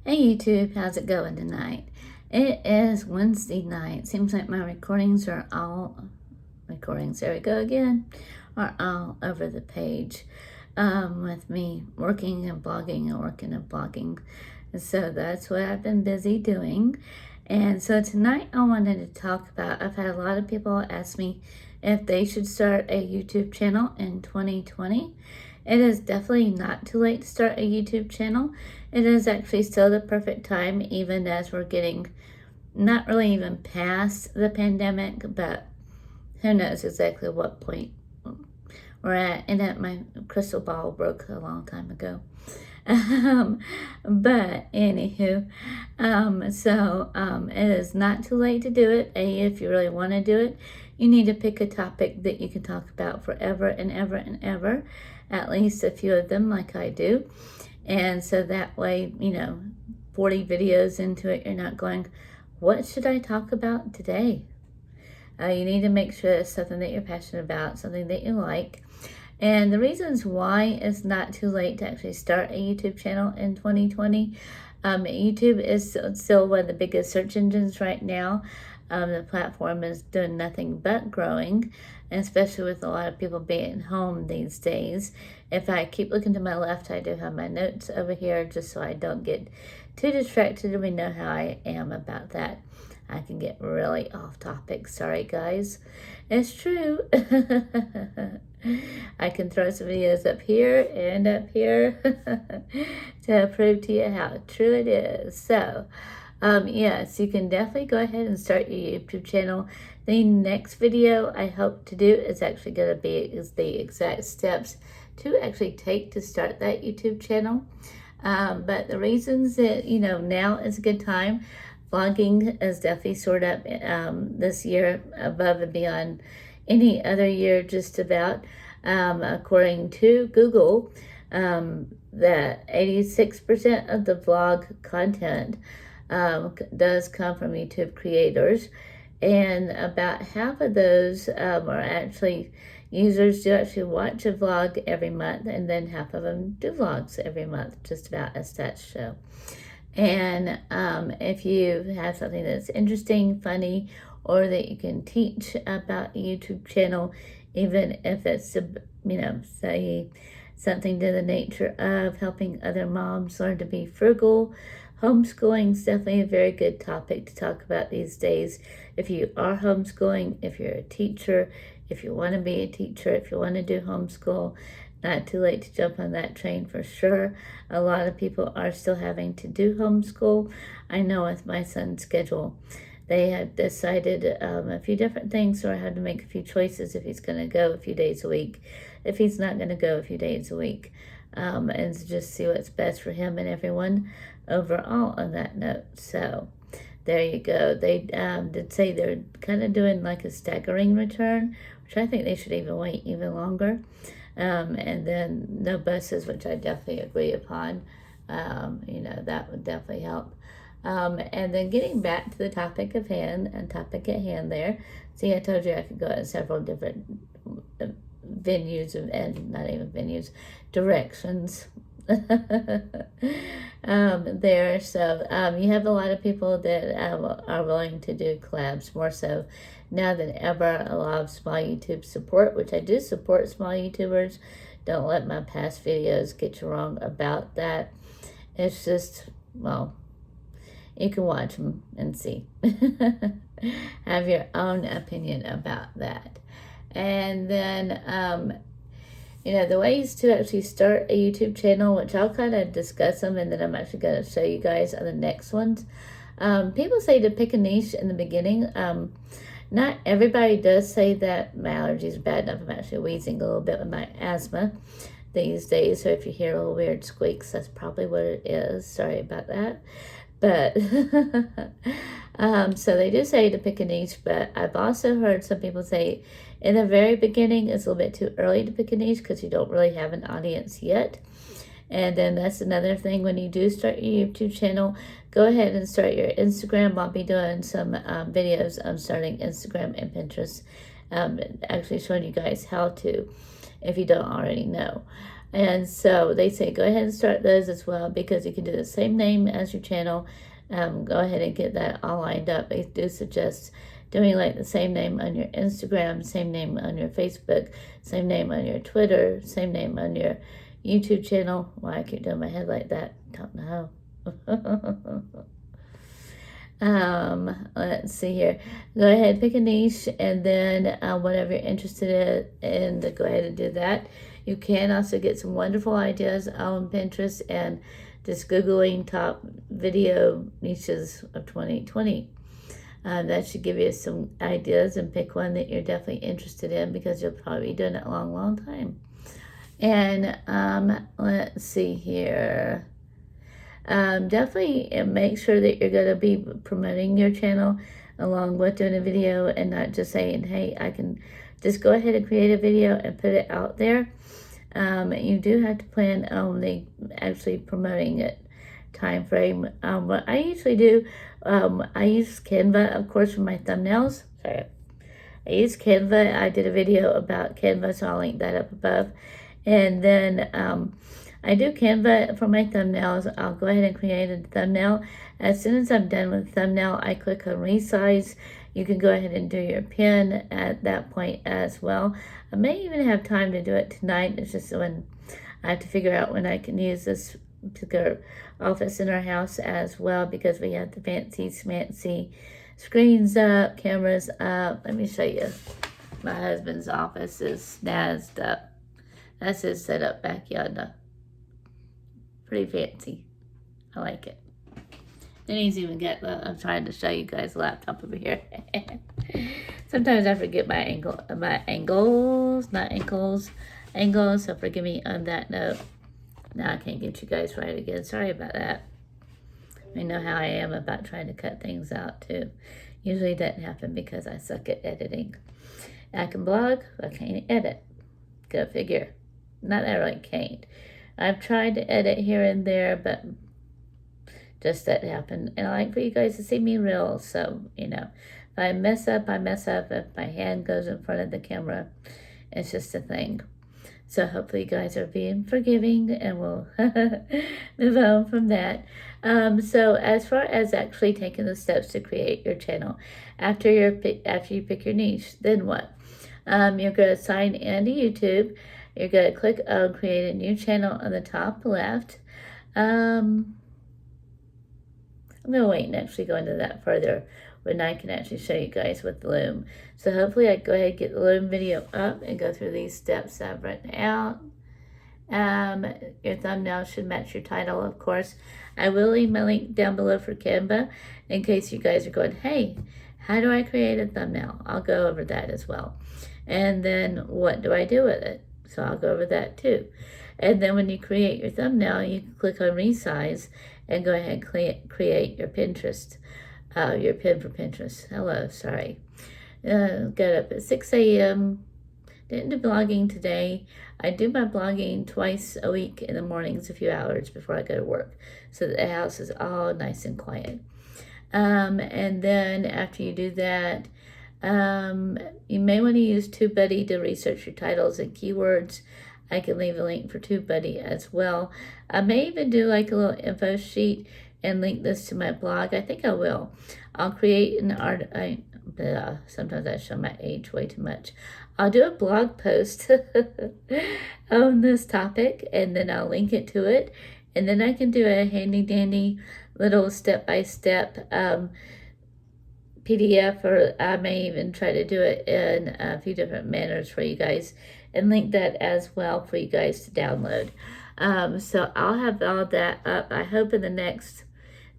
Hey YouTube, how's it going tonight? It is Wednesday night. Seems like my recordings are all there we go again, are all over the page with me working and blogging and working and blogging. And so that's what I've been busy doing. And so tonight I wanted to talk about, I've had a lot of people ask me if they should start a YouTube channel in 2020. It is definitely not too late to start a YouTube channel. It is actually still the perfect time, even as we're getting not really even past the pandemic, but who knows exactly what point we're at. And that my crystal ball broke a long time ago. But anywho, it is not too late to do it. If you really want to do it, you need to pick a topic that you can talk about forever and ever and ever, at least a few of them like I do. And so that way, 40 videos into it, you're not going, what should I talk about today? You need to make sure it's something that you're passionate about, something that you like. And the reasons why it's not too late to actually start a YouTube channel in 2020, YouTube is still one of the biggest search engines right now. The platform is doing nothing but growing, and especially with a lot of people being home these days. If I keep looking to my left, I do have my notes over here just so I don't get too distracted, and we know how I am about that. I can get really off topic. Sorry, guys. It's true. I can throw some videos up here and up here to prove to you how true it is. So, yes, you can definitely go ahead and start your YouTube channel. The next video I hope to do is actually going to be the exact steps to actually take to start that YouTube channel. But the reasons that, now is a good time. Vlogging is definitely soared up this year above and beyond any other year, just about. According to Google, that 86% of the vlog content does come from YouTube creators, and about half of those are actually users do actually watch a vlog every month, and then half of them do vlogs every month, just about a stats show. And if you have something that's interesting, funny, or that you can teach about a YouTube channel, even if it's, say something to the nature of helping other moms learn to be frugal, homeschooling is definitely a very good topic to talk about these days. If you are homeschooling, if you're a teacher, if you want to be a teacher, if you want to do homeschool, not too late to jump on that train for sure. A lot of people are still having to do homeschool. I know with my son's schedule, they have decided a few different things, so I had to make a few choices if he's going to go a few days a week, if he's not going to go a few days a week, and just see what's best for him and everyone overall on that note. So there you go. They did say they're kind of doing like a staggering return, which I think they should even wait even longer. And then no buses, which I definitely agree upon. That would definitely help. And then getting back to the topic at hand there. See, I told you I could go in several different venues and not even venues, directions there. So you have a lot of people that are willing to do collabs, more so now than ever. A lot of small YouTube support, which I do support small YouTubers. Don't let my past videos get you wrong about that. It's just, well, you can watch them and see. Have your own opinion about that. And then, the ways to actually start a YouTube channel, which I'll kind of discuss them, and then I'm actually going to show you guys on the next ones. People say to pick a niche in the beginning. Not everybody does say that my allergies are bad enough. I'm actually wheezing a little bit with my asthma these days, so if you hear little weird squeaks, that's probably what it is. Sorry about that. But so they do say to pick a niche, but I've also heard some people say in the very beginning it's a little bit too early to pick a niche because you don't really have an audience yet. And then that's another thing, when you do start your YouTube channel, go ahead and start your Instagram. I'll be doing some videos on starting Instagram and Pinterest, actually showing you guys how to, if you don't already know. And so they say go ahead and start those as well, because you can do the same name as your channel. Go ahead and get that all lined up. I do suggest doing like the same name on your Instagram, same name on your Facebook, same name on your Twitter, same name on your YouTube channel. Why I keep doing my head like that, don't know. Let's see here. Go ahead, pick a niche, and then whatever you're interested in, go ahead and do that. You can also get some wonderful ideas on Pinterest and just Googling top video niches of 2020. That should give you some ideas, and pick one that you're definitely interested in, because you'll probably be doing it a long, long time. And let's see here. Definitely make sure that you're going to be promoting your channel along with doing a video, and not just saying, hey, I can just go ahead and create a video and put it out there. You do have to plan on actually promoting it time frame. What I usually do, I use Canva, of course, for my thumbnails. Sorry. I use Canva. I did a video about Canva, so I'll link that up above. And then I do Canva for my thumbnails. I'll go ahead and create a thumbnail. As soon as I'm done with the thumbnail, I click on resize. You can go ahead and do your pin at that point as well. I may even have time to do it tonight. It's just when I have to figure out when I can use this particular office in our house as well, because we have the fancy smancy screens up, cameras up. Let me show you. My husband's office is snazzed up. That's his setup back yonder. Pretty fancy. I like it. Then he's even got, I'm trying to show you guys a laptop over here. Sometimes I forget my angles, so forgive me on that note. Now I can't get you guys right again. Sorry about that. I know how I am about trying to cut things out too. Usually doesn't happen because I suck at editing. I can blog, I can't edit. Go figure. Not that I really can't. I've tried to edit here and there, but just that happened. And I like for you guys to see me real. So, you know, if I mess up, I mess up. If my hand goes in front of the camera, it's just a thing. So hopefully you guys are being forgiving, and we'll move on from that. So as far as actually taking the steps to create your channel, after you pick your niche, then what? You're going to sign in to YouTube. You're going to click on create a new channel on the top left. I'm going to wait and actually go into that further when I can actually show you guys with the Loom. So hopefully I go ahead and get the Loom video up and go through these steps I've written out. Your thumbnail should match your title, of course. I will leave my link down below for Canva in case you guys are going, hey, how do I create a thumbnail? I'll go over that as well. And then what do I do with it? So I'll go over that too. And then when you create your thumbnail, you can click on resize and go ahead and create your Pinterest, your pin for Pinterest. Hello, sorry. Got up at 6 a.m. Didn't do blogging today. I do my blogging twice a week in the mornings, a few hours before I go to work, so that the house is all nice and quiet. And then after you do that, you may want to use TubeBuddy to research your titles and keywords. I can leave a link for TubeBuddy as well. I may even do like a little info sheet and link this to my blog. I think I will. I'll create an art. Sometimes I show my age way too much. I'll do a blog post on this topic, and then I'll link it to it. And then I can do a handy dandy little step-by-step PDF, or I may even try to do it in a few different manners for you guys and link that as well for you guys to download. So I'll have all that up. I hope in the next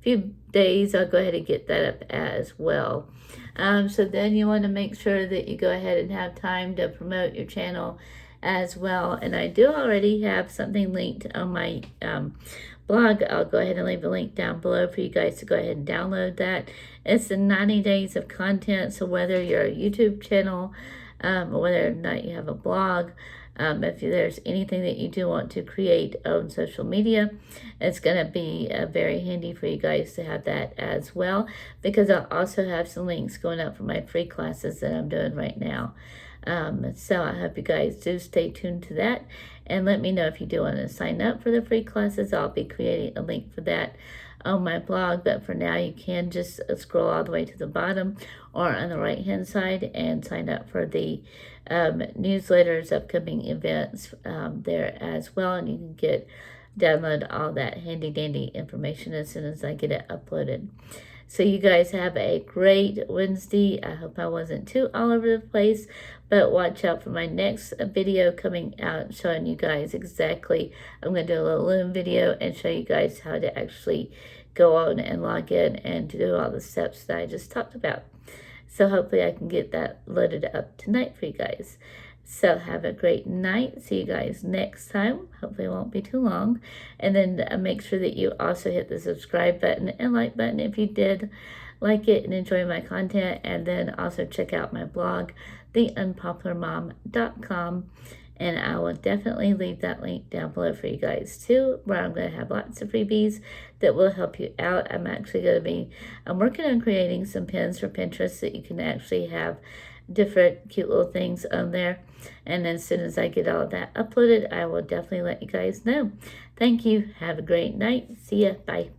few days I'll go ahead and get that up as well. So then you want to make sure that you go ahead and have time to promote your channel as well. And I do already have something linked on my blog. I'll go ahead and leave a link down below for you guys to go ahead and download that. It's the 90 days of content. So whether you're a YouTube channel, or whether or not you have a blog, if there's anything that you do want to create on social media, it's going to be very handy for you guys to have that as well, because I'll also have some links going up for my free classes that I'm doing right now. So I hope you guys do stay tuned to that, and let me know if you do want to sign up for the free classes. I'll be creating a link for that on my blog, but for now you can just scroll all the way to the bottom or on the right hand side and sign up for the newsletters, upcoming events there as well, and you can download all that handy dandy information as soon as I get it uploaded. So you guys have a great Wednesday. I hope I wasn't too all over the place, but watch out for my next video coming out showing you guys exactly. I'm going to do a little Loom video and show you guys how to actually go on and log in and do all the steps that I just talked about. So hopefully I can get that loaded up tonight for you guys. So have a great night. See you guys next time. Hopefully it won't be too long. And then make sure that you also hit the subscribe button and like button if you did like it and enjoy my content. And then also check out my blog, Theunpopularmom.com. And I will definitely leave that link down below for you guys too, where I'm going to have lots of freebies that will help you out. I'm working on creating some pins for Pinterest that you can actually have different cute little things on there. And as soon as I get all of that uploaded, I will definitely let you guys know. Thank you. Have a great night. See ya. Bye.